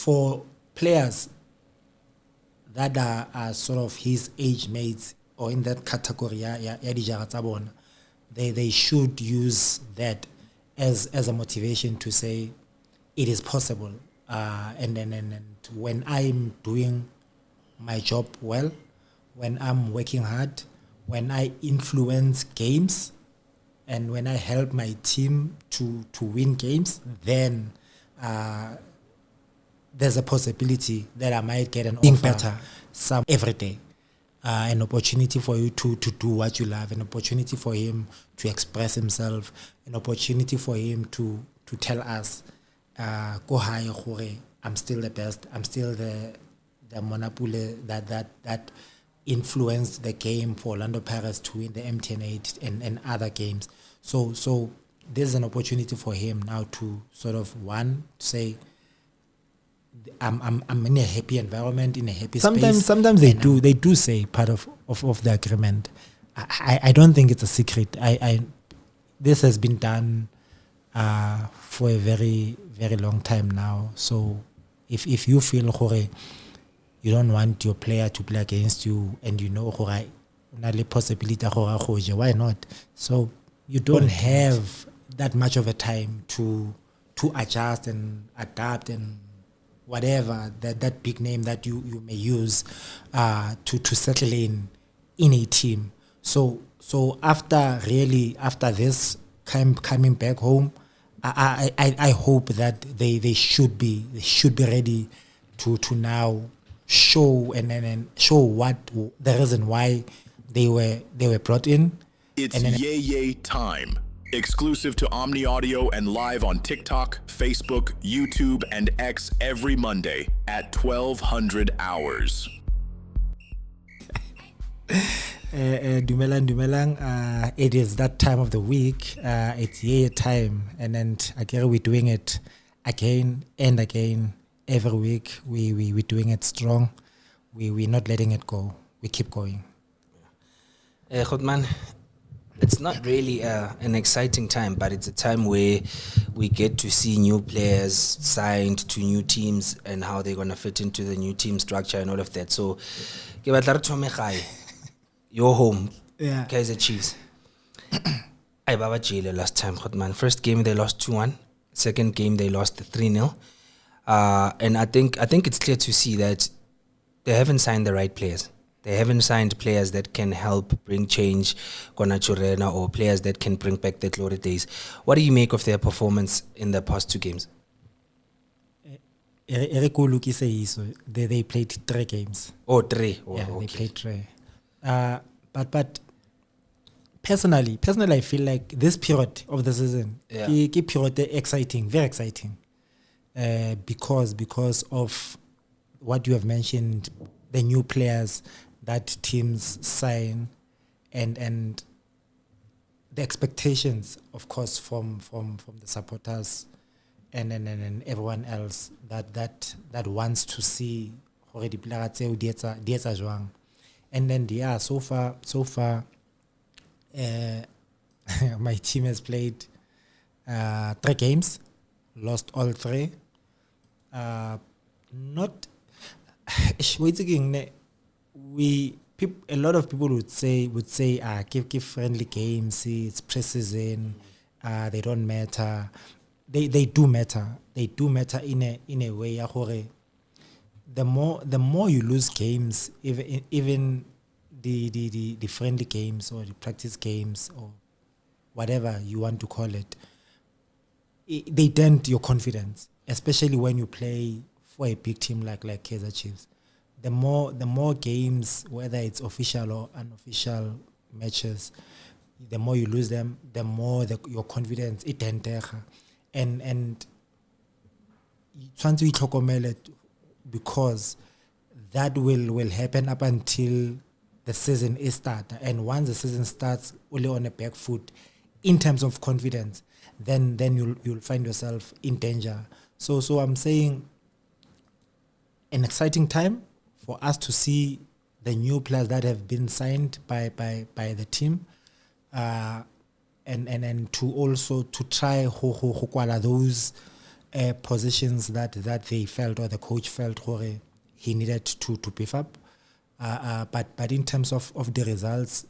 for players that are sort of his age mates or in that category, they should use that as a motivation to say it is possible. And when I'm doing my job well, when I'm working hard, when I influence games, and when I help my team to win games, then there's a possibility that I might get an offer better every day. An opportunity for you to do what you love, an opportunity for him to express himself, an opportunity for him to tell us, go high, I'm still the best, I'm still the monopoly that influenced the game for Orlando Pirates to win the MTN 8 and other games. So there's an opportunity for him now to sort of say, I'm in a happy environment, in a happy space. Sometimes they do say part of the agreement. I don't think it's a secret. This has been done for a very, very long time now. So if you feel you don't want your player to play against you, and you know the possibility, why not? So you don't have that much of a time to adjust and adapt and whatever that big name that you may use to settle in a team. So after this coming back home, I hope that they should be ready to now show and show what the reason why they were brought in. It's Yay time. Exclusive to Omni Audio and live on TikTok, Facebook, YouTube, and X every Monday at 1200 hours. Dumelang. It is that time of the week. It's Yay time, and then again we're doing it again and again every week. We're doing it strong. We're not letting it go. We keep going. Goedman, it's not really an exciting time, but it's a time where we get to see new players signed to new teams and how they're going to fit into the new team structure and all of that. So, your home, Kaizer Chiefs. I Baba Jile last time, Goedman. First game they lost 2-1. Second game they lost 3-0. And I think it's clear to see that they haven't signed the right players. They haven't signed players that can help bring change, Konachurena, or players that can bring back the glory days. What do you make of their performance in the past two games? They played 3 games. Oh, 3. Oh, yeah, okay. They played 3. But personally, I feel like this period of the season, period exciting, very exciting, because of what you have mentioned, the new players that teams sign, and the expectations, of course, from the supporters and everyone else that wants to see already players and then so far my team has played 3 games, lost all 3. Not a lot of people would say give friendly games, it's preseason, they don't matter. They do matter. They do matter in a way. The more you lose games, even the friendly games or the practice games or whatever you want to call it, they dent your confidence, especially when you play for a big team like Kaizer Chiefs. The more games, whether it's official or unofficial matches, the more you lose them, the more your confidence it entereha. And trying to be because that will happen up until the season is started. And once the season starts, only on a back foot in terms of confidence, then you'll find yourself in danger. So I'm saying an exciting time for us to see the new players that have been signed by the team, and to also to try those positions that they felt, or the coach felt he needed to beef up. But in terms of the results,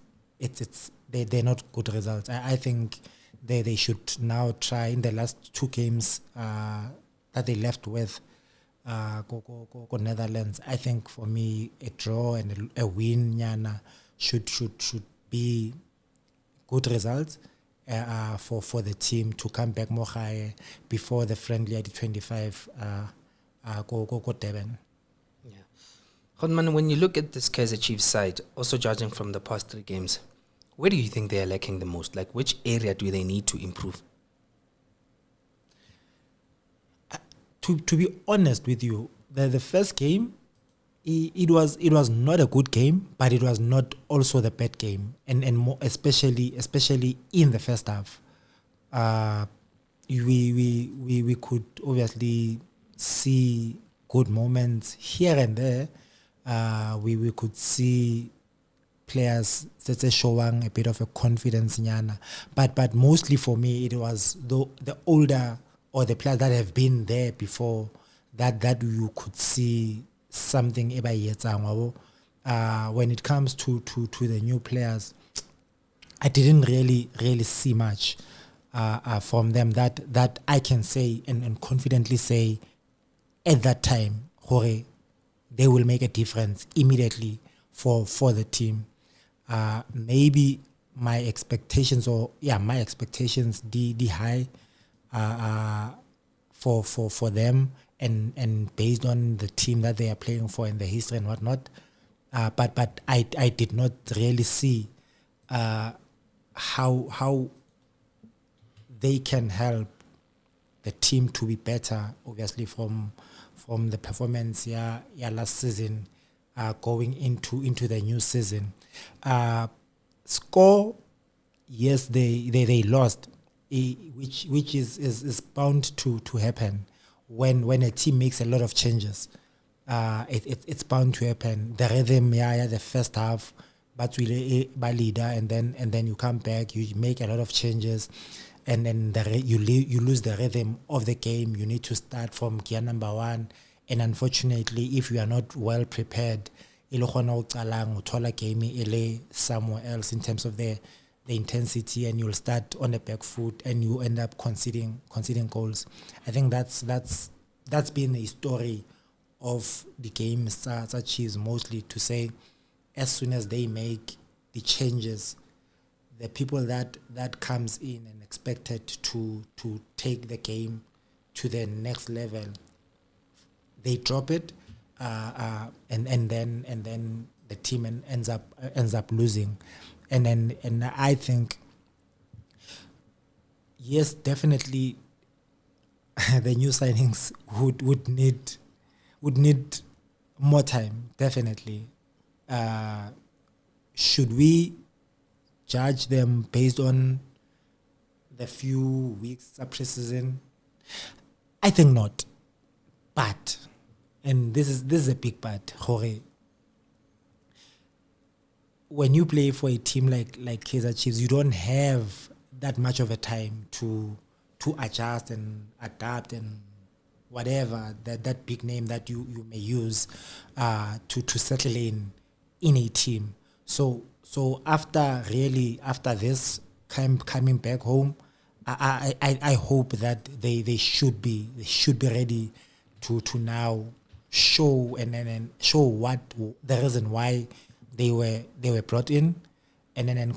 they're not good results. I think they should now try in the last 2 games that they left with go Netherlands. I think for me a draw and a win Nyana should be good results for the team to come back more high before the friendly at the 25 go Durban. Yeah. Godman, when you look at this Kaizer Chiefs side, also judging from the past 3 games, where do you think they are lacking the most? Like, which area do they need to improve? To be honest with you, the first game, it was not a good game, but it was not also the bad game, and more especially in the first half. We could obviously see good moments here and there. We could see players that's showing a bit of a confidence nyana, but mostly for me it was the older, or the players that have been there before, that you could see something when it comes to the new players. I didn't really see much from them that I can say and confidently say at that time they will make a difference immediately for the team. Maybe my expectations the high for them, and based on the team that they are playing for and the history and whatnot, but I did not really see how they can help the team to be better, obviously from the performance last season going into the new season. Score, yes, they lost, which is bound to happen when a team makes a lot of changes. It's bound to happen. The rhythm, the first half, but by leader, and then you come back, you make a lot of changes, and then you lose the rhythm of the game. You need to start from gear number 1, and unfortunately, if you are not well prepared, game somewhere else in terms of the intensity, and you'll start on the back foot and you end up conceding goals. I think that's been the story of the game Chiefs, mostly, to say as soon as they make the changes, the people that comes in and expected to take the game to the next level, they drop it, and then the team ends up losing. And I think, yes, definitely the new signings would need more time, definitely. Should we judge them based on the few weeks of preseason? I think not. But, and this is a big but, Jorge, when you play for a team like Kaizer Chiefs, you don't have that much of a time to adjust and adapt and whatever that big name that you may use to settle in a team. So after this coming back home, I hope that they should be ready to now show and show what the reason why they were brought in, and then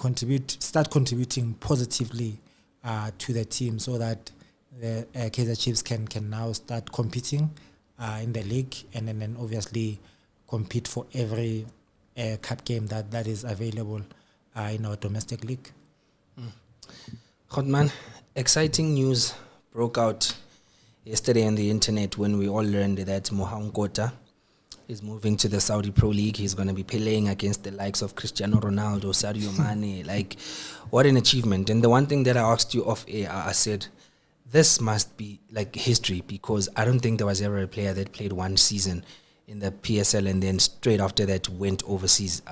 start contributing positively to the team, so that the Kaizer Chiefs can now start competing in the league, and then obviously compete for every cup game that is available in our domestic league. Godman, exciting news broke out yesterday on the internet when we all learned that Muhaw is moving to the Saudi Pro League. He's going to be playing against the likes of Cristiano Ronaldo, Sadio Mane. Like, what an achievement. And the one thing that I asked you off air, I said, this must be like history, because I don't think there was ever a player that played one season in the PSL and then straight after that went overseas.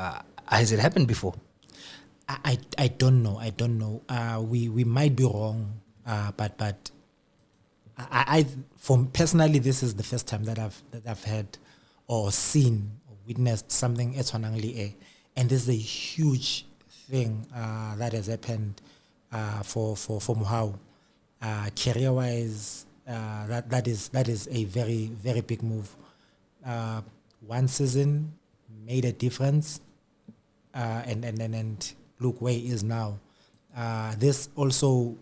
Has it happened before? I don't know. We might be wrong, but for personally, this is the first time that I've had or seen or witnessed something etshwanang, and this is a huge thing that has happened for Muhaw. Career wise, that is a very, very big move. One season made a difference, and look where he is now. This also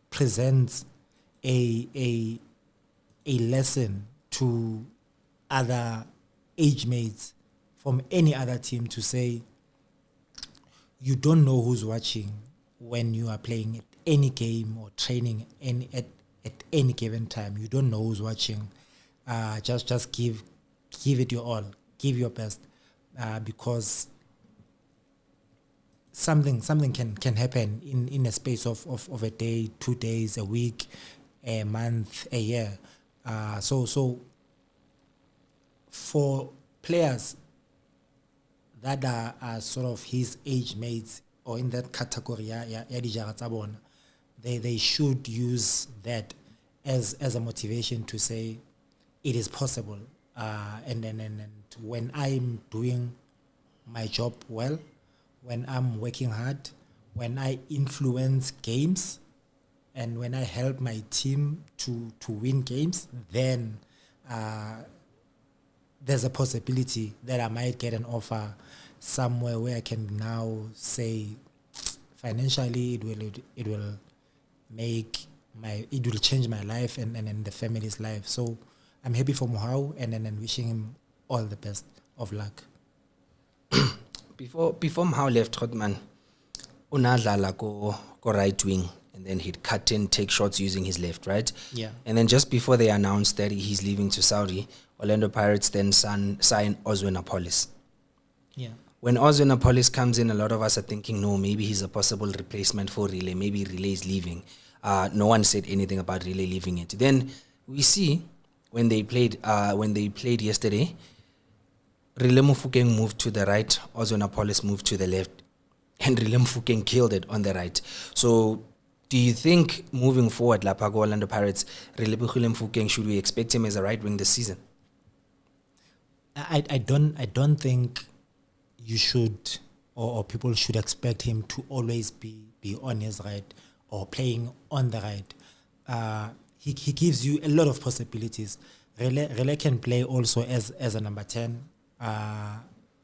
presents a lesson to other age mates from any other team to say, you don't know who's watching when you are playing at any game or training at any given time. You don't know who's watching. Just give it your all, give your best, because something can happen in a space of a day, 2 days, a week, a month, a year. So for players that are sort of his age mates or in that category, they should use that as a motivation to say it is possible. And when I'm doing my job well, when I'm working hard, when I influence games, and when I help my team to win games, then there's a possibility that I might get an offer somewhere where I can now say financially it will change my life and the family's life. So I'm happy for Muhaw and wishing him all the best of luck. Before Muhaw left, Hotman, unadlala ko right wing, and then he'd cut in, take shots using his left, right? Yeah. And then just before they announced that he's leaving to Saudi, Orlando Pirates then sign Ozwen Apolis. Yeah. When Ozwen Apolis comes in, a lot of us are thinking, no, maybe he's a possible replacement for Relay. Maybe Relay is leaving. No one said anything about Relay leaving it. Then we see when they played yesterday, Relay Mufukeng moved to the right, Ozwen Apolis moved to the left, and Relay Mufukeng killed it on the right. So do you think moving forward, Lapago Orlando Pirates, Relay Mufukeng, should we expect him as a right wing this season? I don't think you should or people should expect him to always be on his right or playing on the right. He gives you a lot of possibilities. Relay can play also as a number 10.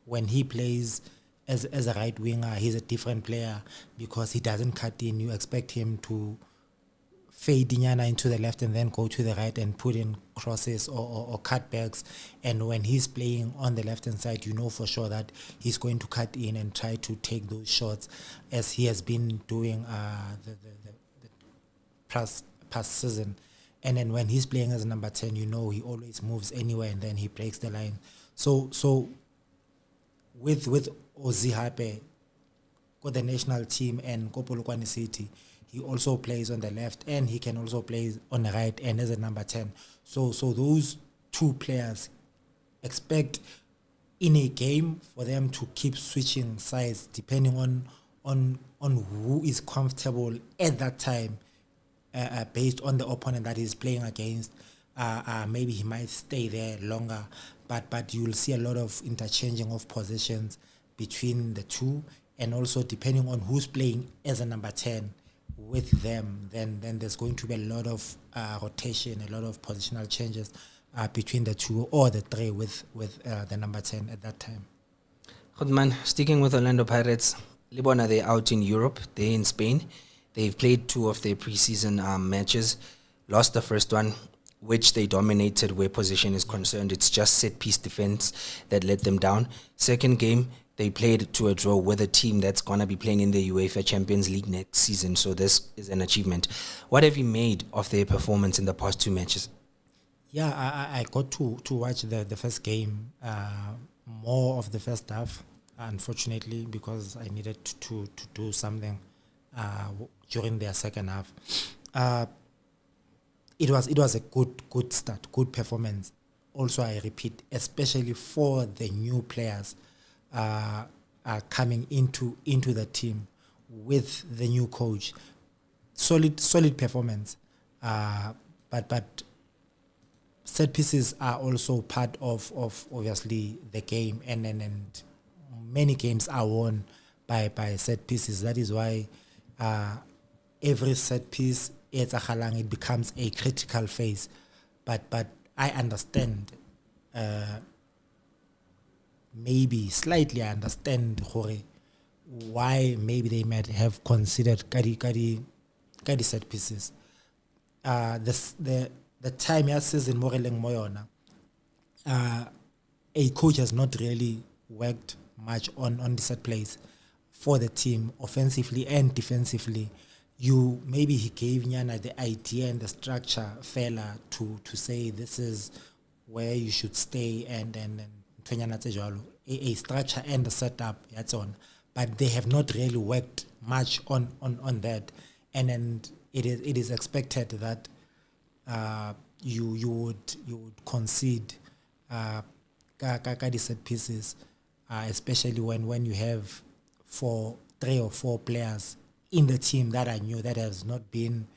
When he plays as a right winger, he's a different player because he doesn't cut in. You expect him to fade Banyana into the left and then go to the right and put in crosses or cutbacks. And when he's playing on the left-hand side, you know for sure that he's going to cut in and try to take those shots as he has been doing the past season. And then when he's playing as a number 10, you know he always moves anywhere and then he breaks the line. So with Ozzy Hape, got the national team and Polokwane City, he also plays on the left and he can also play on the right and as a number 10. So those two players, expect in a game for them to keep switching sides depending on who is comfortable at that time, based on the opponent that he's playing against. Maybe he might stay there longer, but you'll see a lot of interchanging of positions between the two, and also depending on who's playing as a number 10 with them, then there's going to be a lot of rotation, a lot of positional changes between the two or the three with the number 10 at that time. Goodman, sticking with Orlando Pirates, Libona, they're out in Europe, they're in Spain. They've played 2 of their preseason matches, lost the first one, which they dominated where position is concerned. It's just set-piece defense that let them down. Second game, they played to a draw with a team that's going to be playing in the UEFA Champions League next season, so this is an achievement. What have you made of their performance in the past 2 matches? Yeah, I got to watch the first game, more of the first half, unfortunately, because I needed to do something during their second half. It was a good start, good performance. Also, I repeat, especially for the new players coming into the team with the new coach. Solid performance. but set pieces are also part of obviously the game, and many games are won by set pieces. That is why every set piece it becomes a critical phase. But I understand, maybe slightly I understand why maybe they might have considered kadi set pieces. The time ya season mo re leng mo yona, a coach has not really worked much on the set plays for the team, offensively and defensively. Maybe he gave Nyana the idea and the structure fella to say this is where you should stay and a structure and the setup, that's on. But they have not really worked much on that, and it is expected that you would concede the set pieces, especially when you have 3 or 4 players in the team that are new, that has not been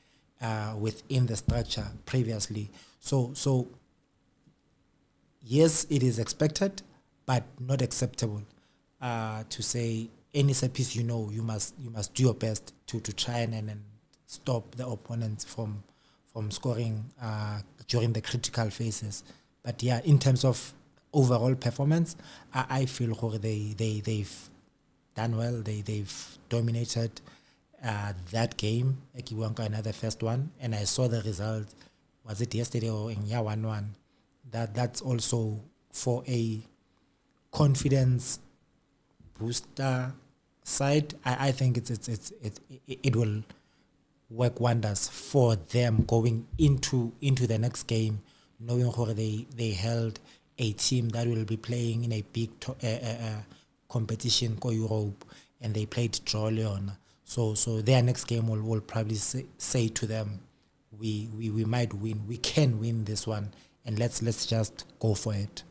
within the structure previously. So yes, it is expected, but not acceptable to say any set piece. You must do your best to try and stop the opponents from scoring during the critical phases. But yeah, in terms of overall performance, I feel they've done well. They've dominated that game. Another first one, and I saw the result. Was it yesterday or in 1-1? That's also for a confidence booster side. I think it will work wonders for them going into the next game, knowing they held a team that will be playing in a big competition called Europe, and they played draw Leon. So their next game will probably say to them, we might win, we can win this one, and let's just go for it.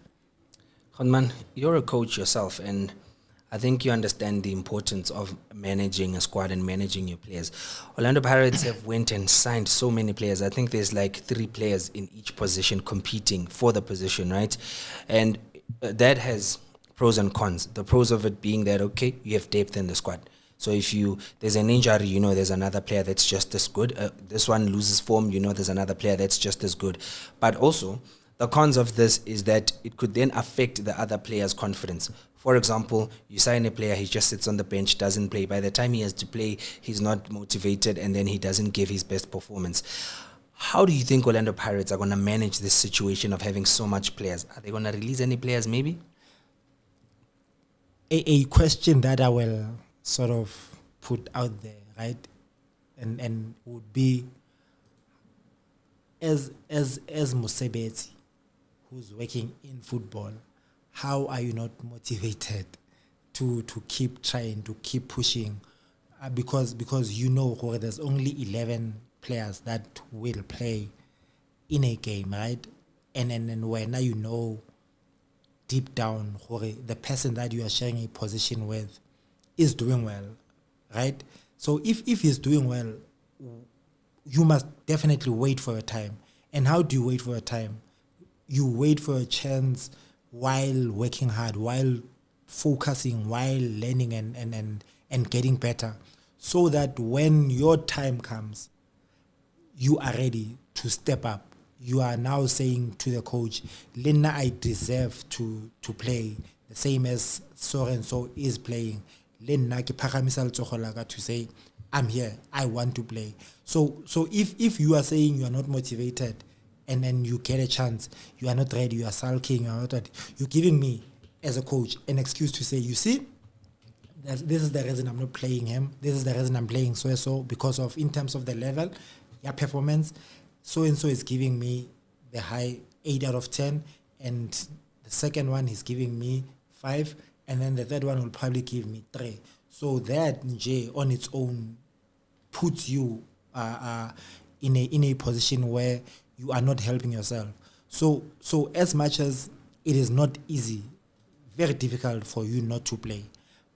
Honman, you're a coach yourself, and I think you understand the importance of managing a squad and managing your players. Orlando Pirates have went and signed so many players. I think there's like 3 players in each position competing for the position, right? And that has pros and cons. The pros of it being that, okay, you have depth in the squad. So if there's an injury, there's another player that's just as good. This one loses form, there's another player that's just as good. But also, the cons of this is that it could then affect the other player's confidence. For example, you sign a player, he just sits on the bench, doesn't play. By the time he has to play, he's not motivated, and then he doesn't give his best performance. How do you think Orlando Pirates are going to manage this situation of having so much players? Are they going to release any players maybe? A question that I will sort of put out there, right? And would be, as Mosebetsi, who's working in football, how are you not motivated to keep trying, to keep pushing? Because there's only 11 players that will play in a game, right? And when deep down the person that you are sharing a position with is doing well, right? So if he's doing well, you must definitely wait for a time. And how do you wait for a time? You wait for a chance while working hard, while focusing, while learning and getting better, so that when your time comes, you are ready to step up. You are now saying to the coach, Lena, I deserve to play, the same as so is playing. Lena to say, I'm here, I want to play. So if you are saying you are not motivated, and then you get a chance, you are not ready, you are sulking, you are not ready, you're giving me, as a coach, an excuse to say, you see, this is the reason I'm not playing him, this is the reason I'm playing so because of, in terms of the level, your performance, so-and-so is giving me the high 8 out of 10, and the second one he's giving me 5, and then the third one will probably give me 3. So that, on its own, puts you in a position where you are not helping yourself. So as much as it is not easy, very difficult for you not to play,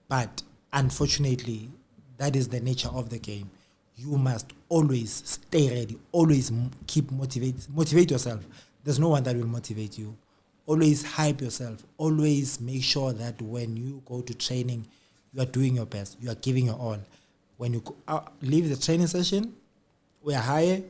but unfortunately, that is the nature of the game. you must always stay ready, always keep motivate yourself. There's no one that will motivate you. Always hype yourself. Always make sure that when you go to training, you are doing your best. You are giving your all. When you leave the training session, we are high,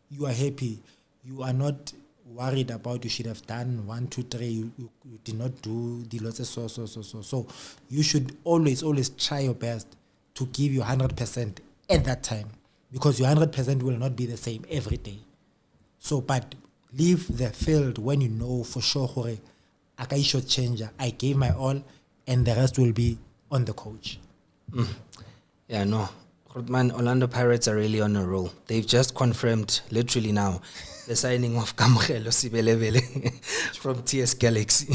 you are happy. You are not worried about you should have done 1, 2, 3. You did not do the lots of so. So you should always try your best to give you 100% at that time, because your 100% will not be the same every day. So, but leave the field when you know for sure, I can short changer. I gave my all, and the rest will be on the coach. Yeah, no. Man, Orlando Pirates are really on a roll. They've just confirmed, literally now, the signing of Kamogelo Sebelele from TS Galaxy.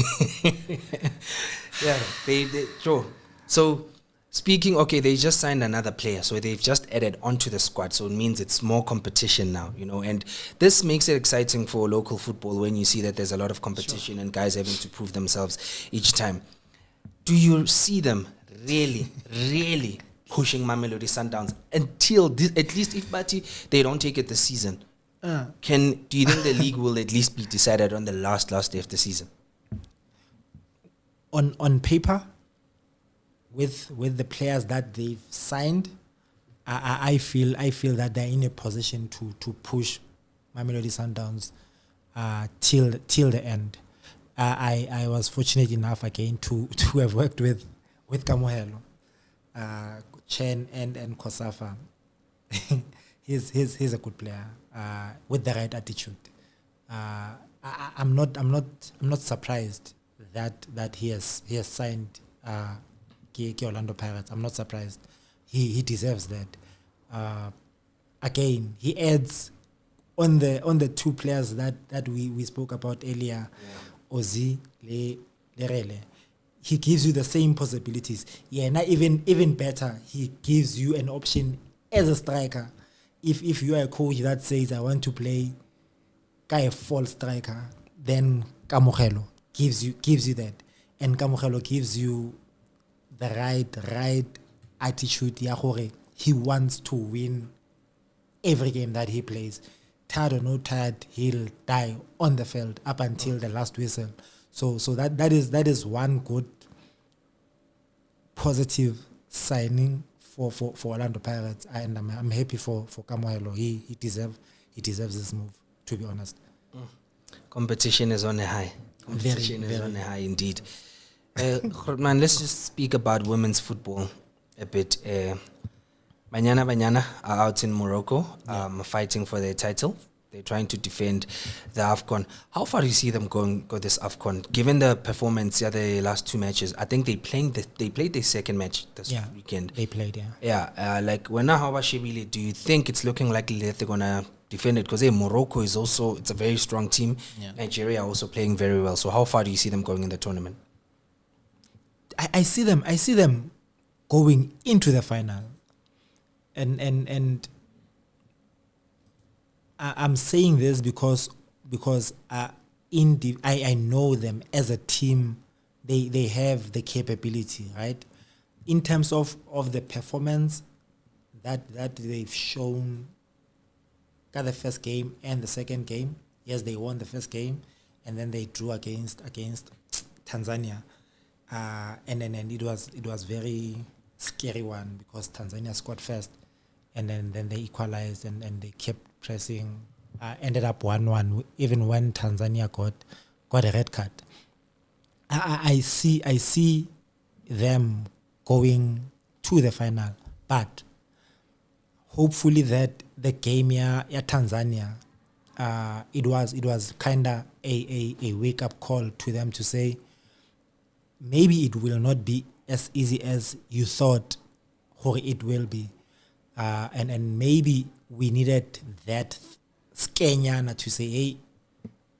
Yeah, they sure. So, speaking, okay, they just signed another player, so they've just added onto the squad, so it means it's more competition now, and this makes it exciting for local football when you see that there's a lot of competition and guys having to prove themselves each time. Do you see them really pushing Mamelodi Sundowns until at least if Bati they don't take it this season? Do you think the league will at least be decided on the last day of the season? On paper, with the players that they've signed, I feel that they're in a position to push Mamelodi Sundowns till the end. I was fortunate enough again to have worked with Kamogelo, Chen and Kosafa. He's a good player with the right attitude. I'm not surprised that he has signed Orlando Pirates. I'm not surprised. He deserves that. Again, he adds on the two players that we spoke about earlier, Ozi Lerele. He gives you the same possibilities. Yeah, not even better. He gives you an option as a striker. If you are a coach that says I want to play a false striker, then Kamogelo gives you that, and Kamogelo gives you the right attitude. He wants to win every game that he plays. Tired or no tired, he'll die on the field up until the last whistle. So that is one good positive signing for Orlando Pirates, and I'm happy for Kamogelo. He deserves this move, to be honest. Competition is on a high. Competition is on a high indeed. Man, let's just speak about women's football a bit. Banyana are out in Morocco, fighting for their title. They're trying to defend the AFCON. How far do you see them go this AFCON? Given the performance the last two matches, I think they played their second match this weekend. They played, like when Shibili, do you think it's looking likely that they're gonna defend it? Because Morocco is also, it's a very strong team. Nigeria are also playing very well. So how far do you see them going in the tournament? I see them going into the final, and I'm saying this because I know them as a team. They have the capability, right? In terms of the performance that they've shown, got the first game and the second game. Yes, they won the first game, and then they drew against Tanzania. And then it was very scary one because Tanzania scored first, and then they equalized and they kept pressing. Ended up 1-1 even when Tanzania got a red card. I see them going to the final, but hopefully that the game Tanzania, it was kinda a wake up call to them to say, maybe it will not be as easy as you thought or it will be. And maybe we needed that skenyana to say, hey,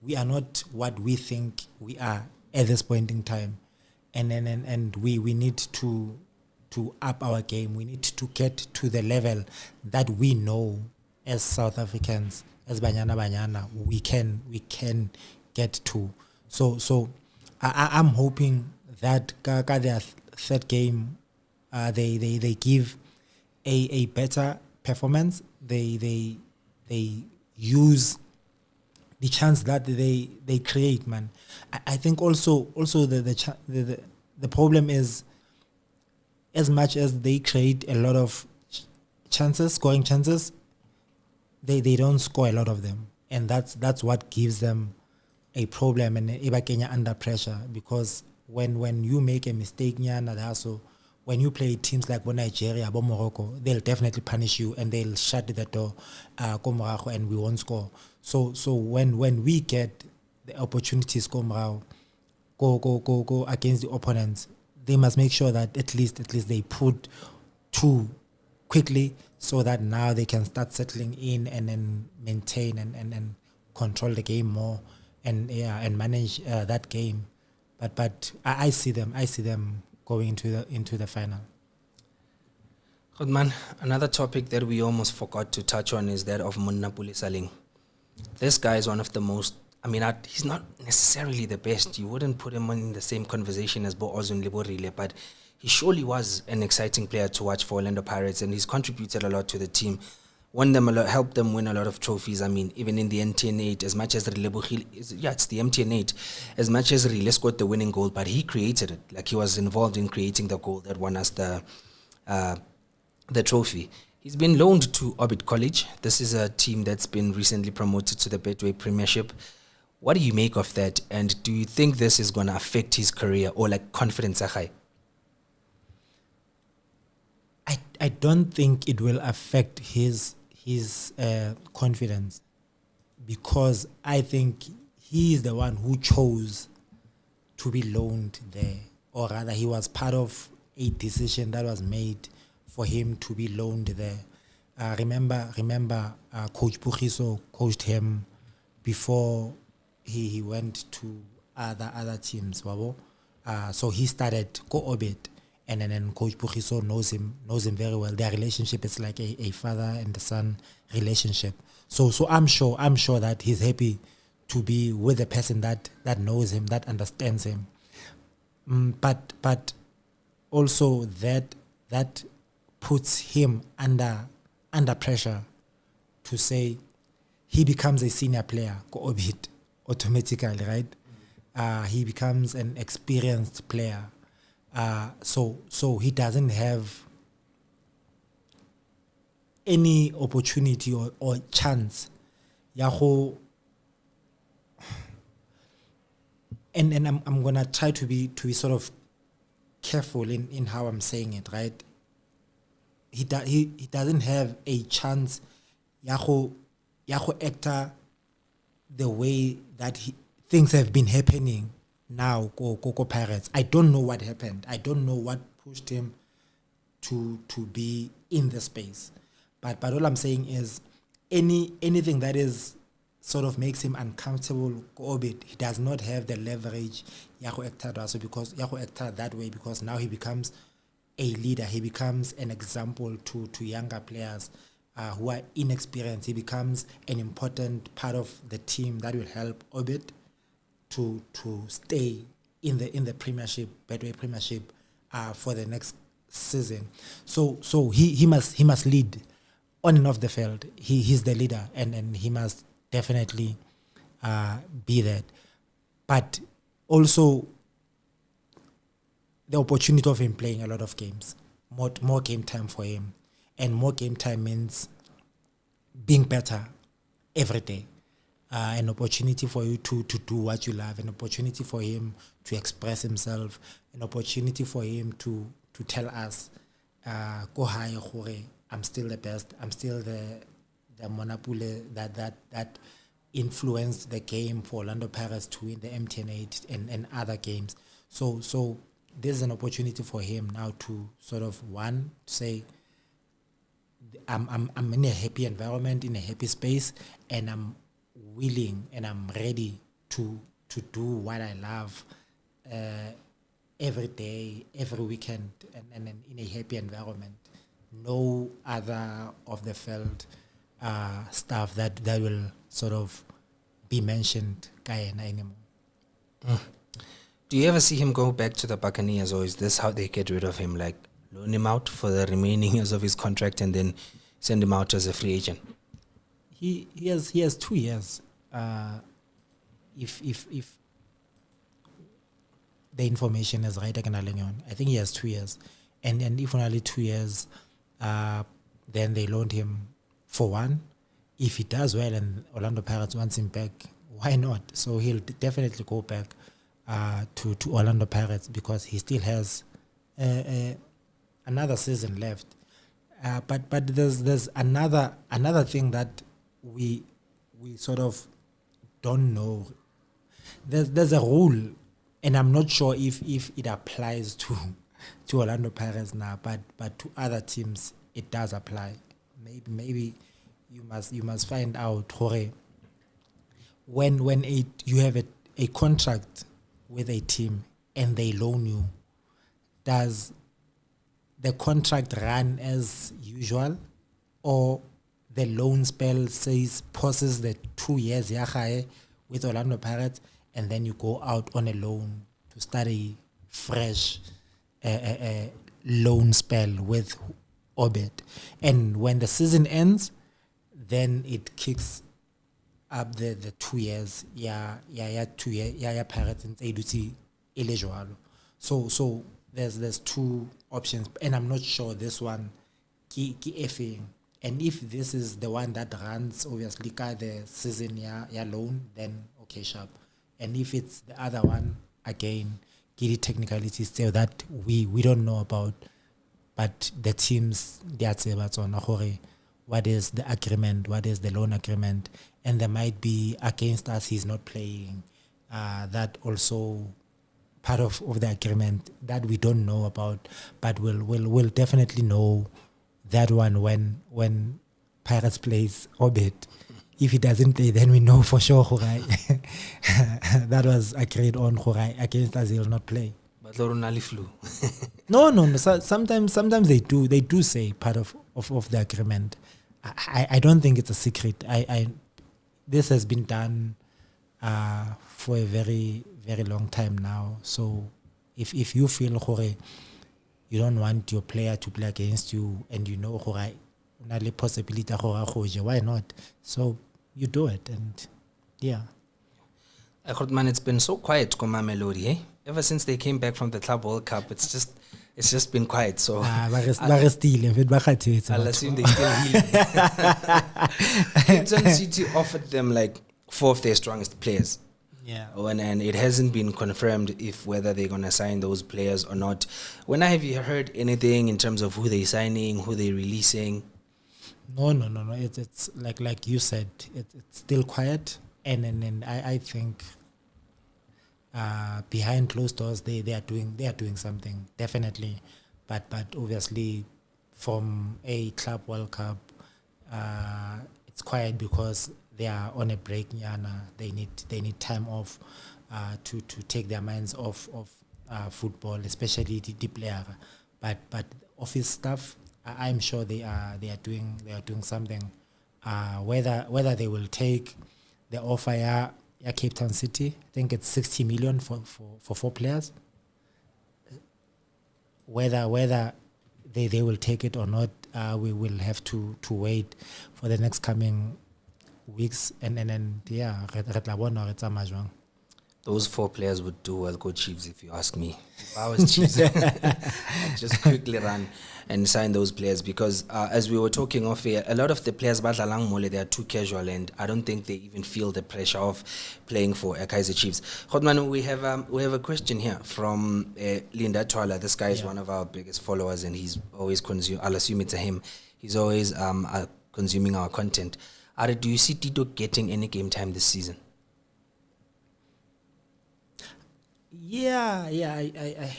we are not what we think we are at this point in time. And we need to up our game. We need to get to the level that we know as South Africans, as Banyana, we can get to. So I'm hoping that their third game, they give a better performance. They use the chance that they create, man. I think also the problem is, as much as they create a lot of scoring chances, they don't score a lot of them, and that's what gives them a problem and Ibakenya under pressure, because when you make a mistake, so when you play teams like Nigeria, Morocco, they'll definitely punish you and they'll shut the door, and we won't score. So when we get the opportunities go against the opponents, they must make sure that at least they put two quickly, so that now they can start settling in and then maintain and control the game more and manage that game. But I see them going into the final. Good man. Another topic that we almost forgot to touch on is that of Munnapule Saling. This guy is one of the most, he's not necessarily the best. You wouldn't put him in the same conversation as Bo Ozun Liborile, but he surely was an exciting player to watch for Orlando Pirates, and he's contributed a lot to the team. Won them a lot, helped them win a lot of trophies. Even in the MTN 8, as much as it's the MTN 8, as much as Rile scored the winning goal, but he created it. Like, he was involved in creating the goal that won us the trophy. He's been loaned to Orbit College. This is a team that's been recently promoted to the Betway Premiership. What do you make of that? And do you think this is going to affect his career or confidence? I don't think it will affect his confidence, because I think he is the one who chose to be loaned there, or rather he was part of a decision that was made for him to be loaned there. Remember, Coach Puchiso coached him before he went to other teams. So he started Orbit. And then Coach Puchiso knows him very well. Their relationship is like a father and the son relationship. So I'm sure that he's happy to be with a person that knows him, that understands him. But also that puts him under pressure to say he becomes a senior player, Orbit, automatically, right? He becomes an experienced player. So he doesn't have any opportunity or chance. And I'm gonna try to be sort of careful in how I'm saying it, right? He doesn't have a chance. Yaho actor the way that things have been happening. Now, go Pirates. I don't know what happened. I don't know what pushed him to be in the space. But all I'm saying is, anything that is sort of makes him uncomfortable, Orbit, he does not have the leverage Yaho Ekta does. So because Yaho Ekta that way, because now he becomes a leader. He becomes an example to younger players who are inexperienced. He becomes an important part of the team that will help Orbit to stay in the Premiership, Betway Premiership, for the next season. So he must lead on and off the field. He's the leader, and he must definitely be that. But also the opportunity of him playing a lot of games, more game time for him, and more game time means being better every day. An opportunity for you to do what you love, an opportunity for him to express himself, an opportunity for him to tell us, go high, I'm still the best, I'm still the Monapule that influenced the game for Orlando Pirates to win the MTN 8 and other games. So there's an opportunity for him now to sort of, one, say, I'm in a happy environment, in a happy space, and I'm willing and I'm ready to do what I love every day, every weekend, and in a happy environment. No other of the field stuff that will sort of be mentioned anymore. Do you ever see him go back to the Buccaneers, or is this how they get rid of him? Loan him out for the remaining years of his contract and then send him out as a free agent? He has 2 years. If the information is right, I think he has 2 years, and if only 2 years, then they loaned him for 1. If he does well and Orlando Pirates wants him back, why not? So he'll definitely go back to Orlando Pirates because he still has another season left. But there's another thing that we sort of don't know. There's a rule, and I'm not sure if it applies to Orlando Pirates now, but to other teams it does apply. Maybe you must find out, Jorge, when you have a contract with a team and they loan you, does the contract run as usual, or the loan spell pauses the 2 years with Orlando Pirates, and then you go out on a loan to start a fresh loan spell with Orbit, and when the season ends, then it kicks up the 2 years. 2 year Pirates and agency eligible. So there's 2 options, and I'm not sure this one ki effing. And if this is the one that runs obviously the season loan, then okay, sharp. And if it's the other one, again, get the technicalities there that we don't know about, but the teams they are about on what is the agreement, what is the loan agreement, and there might be against us he's not playing. That also part of the agreement that we don't know about, but we'll definitely know that one when Pirates plays Orbit. If he doesn't play, then we know for sure that was agreed on. Against us, he'll not play. But Loronali flew. No. So sometimes they do say part of the agreement. I don't think it's a secret. This has been done for a very, very long time now. So if you feel you don't want your player to play against you, and you know the possibility, why not? So you do it, and yeah. I heard, man, it's been so quiet, Melody, eh? Ever since they came back from the Club World Cup, it's just been quiet. So I'll assume they're still healing. Cape City offered them like 4 of their strongest players. Yeah. And it hasn't been confirmed whether they're going to sign those players or not. When have you heard anything in terms of who they're signing, who they're releasing? No. It's like you said, it's still quiet, and I think behind closed doors they are doing something definitely, but obviously from a Club World Cup, it's quiet because they are on a break. They need time off to take their minds off of football, especially the player. But office staff, I'm sure they are doing something. Whether they will take the offer Cape Town City, I think it's 60 million for 4 players. Whether they will take it or not, we will have to wait for the next coming weeks, and then those 4 players would do well go Chiefs, if you ask me. If I was Chiefs, I'd just quickly run and sign those players, because as we were talking off here, a lot of the players they are too casual, and I don't think they even feel the pressure of playing for Kaizer Chiefs. Godman, we have a question here from Linda Twala. This guy is one of our biggest followers, and he's always I'll assume it's a him. He's always consuming our content. Do you see Tito getting any game time this season? Yeah. I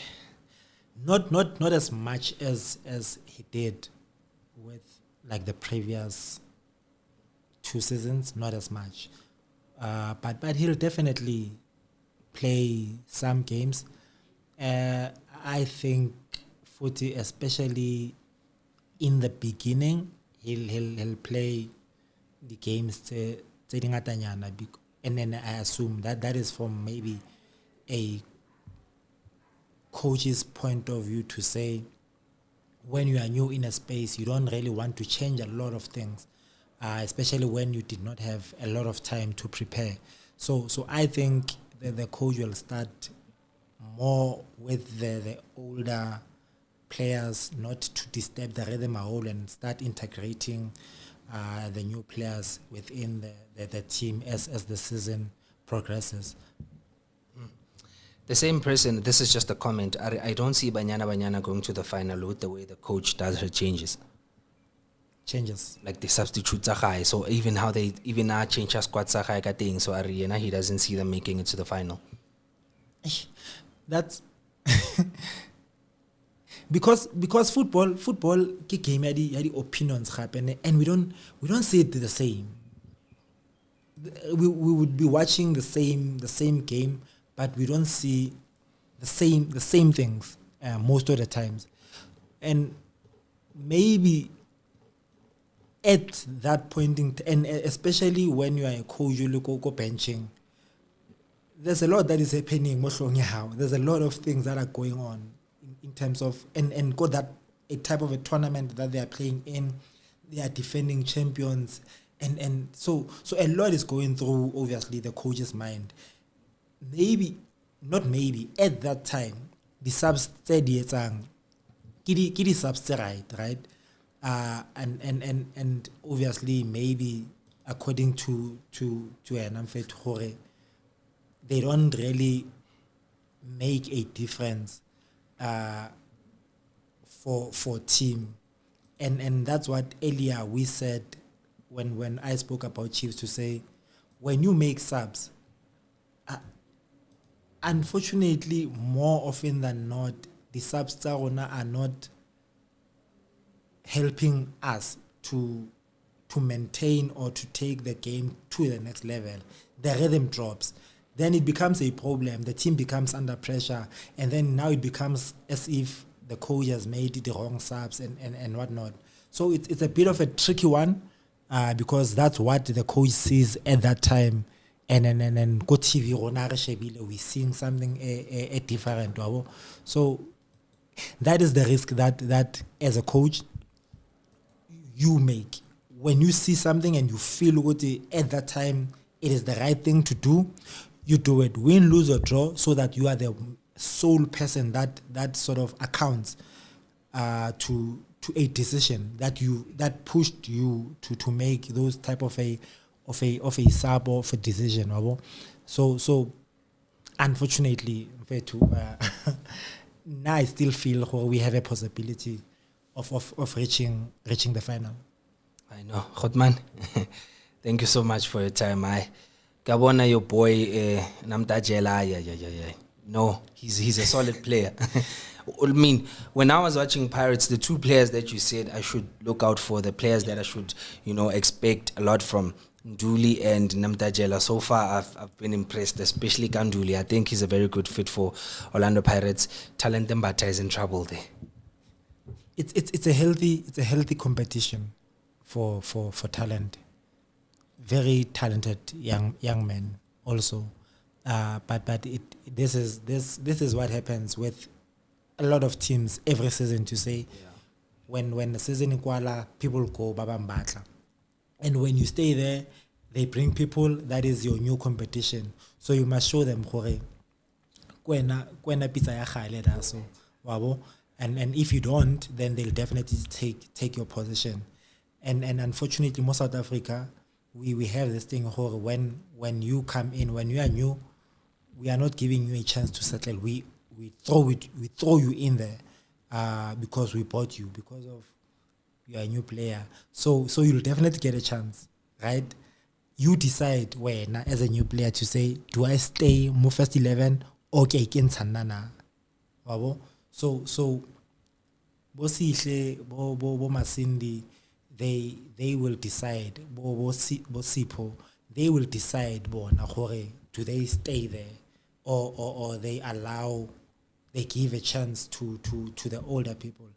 not as much as he did with like the previous 2 seasons. Not as much, but he'll definitely play some games. I think footy, especially in the beginning, he'll play the games and then I assume that is from maybe a coach's point of view to say when you are new in a space, you don't really want to change a lot of things, especially when you did not have a lot of time to prepare. So I think that the coach will start more with the older players, not to disturb the rhythm at all, and start integrating the new players within the team as the season progresses. The same person, this is just a comment. I don't see Banyana going to the final with the way the coach does her changes. Like the substitutes are high. So even how they change her squad are high thing. So Ariana, he doesn't see them making it to the final. That's because football ke game ya di opinions happen, and we don't see it the same. We would be watching the same game, but we don't see the same things most of the times. And maybe at that point and especially when you are a coach, you look go benching, there's a lot that is happening. There's a lot of things that are going on in terms of and got that a type of a tournament that they are playing in. They are defending champions, and so a lot is going through obviously the coach's mind. Not maybe at that time the subs said kidi subs right, and obviously maybe according to an they don't really make a difference for team, and that's what earlier we said when I spoke about Chiefs, to say when you make subs, unfortunately more often than not the subs are not helping us to maintain or to take the game to the next level. The rhythm drops. Then it becomes a problem. The team becomes under pressure, and then now it becomes as if the coach has made the wrong subs and whatnot. So it's a bit of a tricky one because that's what the coach sees at that time. And go TV, we're seeing something a different. So that is the risk that as a coach you make. When you see something and you feel what at that time it is the right thing to do, you do it, win, lose or draw, so that you are the sole person that sort of accounts to a decision that pushed you to make those type of a sub of a decision. So unfortunately, now I still feel we have a possibility of reaching the final. I know. Khotman, thank you so much for your time. Gabona, your boy, Namtajela, no, he's a solid player. I mean, when I was watching Pirates, the two players that you said I should look out for, the players that I should, expect a lot from, Nduli and Namtajela. So far, I've been impressed, especially Kanduli. I think he's a very good fit for Orlando Pirates. Talent Mbata is in trouble there. It's a healthy competition for talent. Very talented young men also, but this is what happens with a lot of teams every season. To say, when the season is kuala, people go babambatla, and when you stay there, they bring people. That is your new competition. So you must show them kwena pizza ya khale da so wabo, and if you don't, then they'll definitely take your position. And unfortunately, most South Africa, we have this thing when you come in, when you are new, we are not giving you a chance to settle. We throw you in there because we bought you, because of you are a new player. So you'll definitely get a chance, right? You decide when as a new player to say, do I stay mo first 11 or Sanana? So Bosihle, Bo Masindi, they will decide, Bosipo, they will decide, do they stay there or they give a chance to the older people,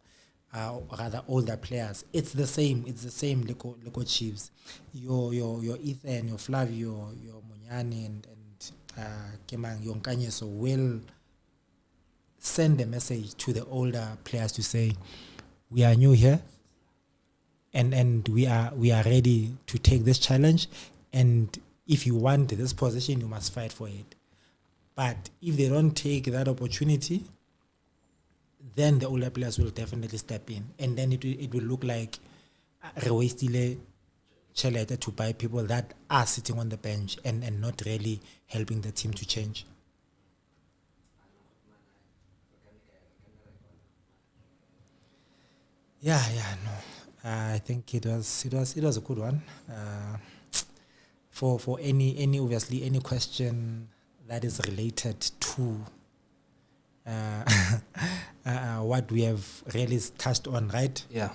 rather older players. It's the same Leko Chiefs. Your Ethan, your Flavio, your Munyani and Kemang, your Nkanyeso will send a message to the older players to say, we are new here, and we are ready to take this challenge. And if you want this position, you must fight for it. But if they don't take that opportunity, then the older players will definitely step in, and then it will look like re wastile tšhelete to buy people that are sitting on the bench and not really helping the team to change. Yeah, no. I think it was a good one. For any obviously any question that is related to what we have really touched on, right? Yeah.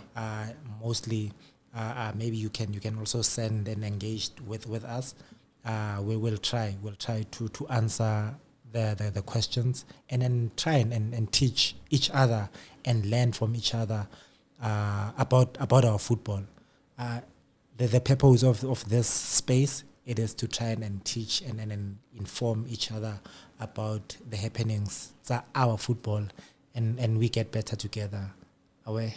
Mostly, maybe you can also send and engage with us. We will try to answer the questions, and then try and teach each other and learn from each other about our football. The purpose of this space, it is to try and teach and inform each other about the happenings, our football, and we get better together. Away.